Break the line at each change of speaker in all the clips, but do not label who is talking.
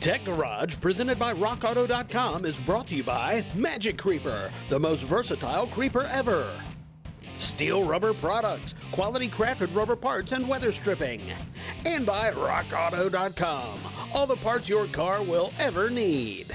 Tech Garage, presented by RockAuto.com, is brought to you by Magic Creeper, the most versatile creeper ever. Steel Rubber Products, quality crafted rubber parts and weather stripping. And by RockAuto.com, all the parts your car will ever need.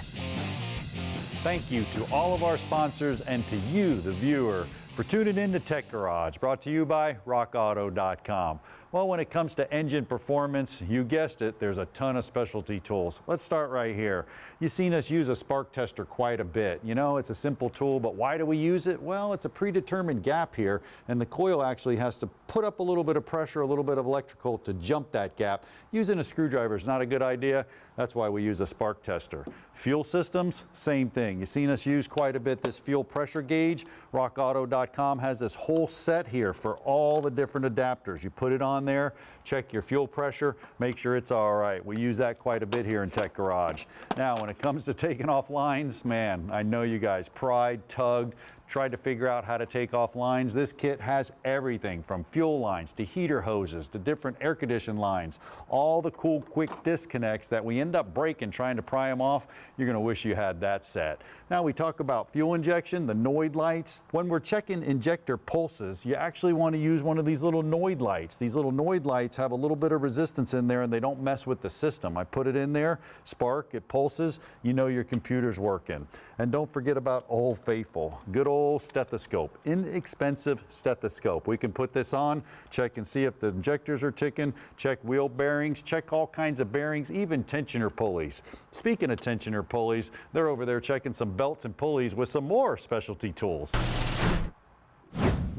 Thank you to all of our sponsors and to you, the viewer, for tuning in to Tech Garage, brought to you by RockAuto.com. Well, when it comes to engine performance, you guessed it, there's a ton of specialty tools. Let's start right here. You've seen us use a spark tester quite a bit. You know, it's a simple tool, but why do we use it? Well, it's a predetermined gap here, and the coil actually has to put up a little bit of pressure, a little bit of electrical to jump that gap. Using a screwdriver is not a good idea. That's why we use a spark tester. Fuel systems, same thing. You've seen us use quite a bit this fuel pressure gauge. RockAuto.com has this whole set here for all the different adapters. You put it on there, check your fuel pressure, make sure it's all right. We use that quite a bit here in Tech Garage. Now, when it comes to taking off lines, man, I know you guys pried, tugged, tried to figure out how to take off lines. This kit has everything from fuel lines to heater hoses to different air condition lines. All the cool quick disconnects that we end up breaking trying to pry them off, you're gonna wish you had that set. Now we talk about fuel injection, the Noid lights. When we're checking injector pulses, you actually want to use one of these little Noid lights. These little Noid lights have a little bit of resistance in there and they don't mess with the system. I put it in there, spark, it pulses, you know your computer's working. And don't forget about Old Faithful, good old stethoscope, inexpensive stethoscope. We can put this on, check and see if the injectors are ticking, check wheel bearings, check all kinds of bearings, even tensioner pulleys. Speaking of tensioner pulleys, they're over there checking some belts and pulleys with some more specialty tools.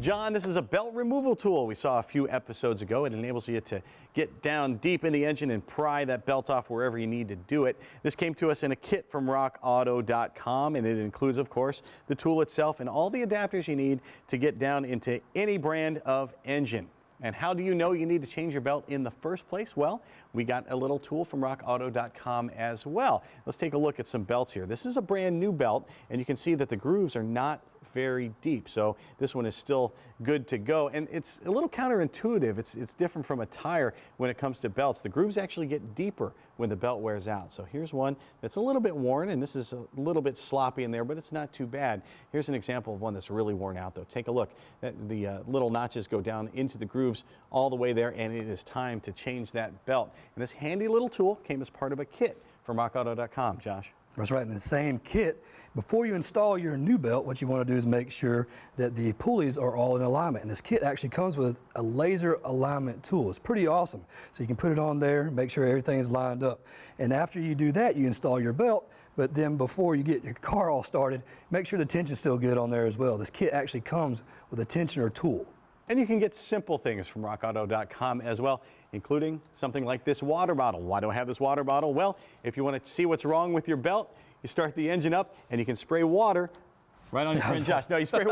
John, this is a belt removal tool we saw a few episodes ago. It enables you to get down deep in the engine and pry that belt off wherever you need to do it. This came to us in a kit from RockAuto.com, and it includes, of course, the tool itself and all the adapters you need to get down into any brand of engine. And how do you know you need to change your belt in the first place? Well, we got a little tool from RockAuto.com as well. Let's take a look at some belts here. This is a brand new belt, and you can see that the grooves are not very deep, so this one is still good to go. And it's a little counterintuitive. It's different from a tire when it comes to belts. The grooves actually get deeper when the belt wears out. So here's one that's a little bit worn, and this is a little bit sloppy in there, but it's not too bad. Here's an example of one that's really worn out though. Take a look. The little notches go down into the grooves all the way there, and it is time to change that belt. And this handy little tool came as part of a kit from RockAuto.com. Josh?
That's right, in the same kit, before you install your new belt, what you want to do is make sure that the pulleys are all in alignment. And this kit actually comes with a laser alignment tool. It's pretty awesome. So you can put it on there, make sure everything's lined up. And after you do that, you install your belt, but then before you get your car all started, make sure the tension's still good on there as well. This kit actually comes with a tensioner tool.
And you can get simple things from RockAuto.com as well, including something like this water bottle. Why do I have this water bottle? Well, if you want to see what's wrong with your belt, you start the engine up and you can spray water right on your friend Josh. No, you spray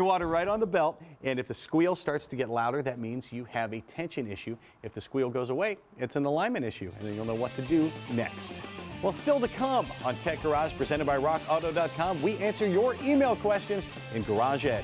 water right on the belt, and if the squeal starts to get louder, that means you have a tension issue. If the squeal goes away, it's an alignment issue, and then you'll know what to do next. Well, still to come on Tech Garage, presented by RockAuto.com, we answer your email questions in Garage Ed.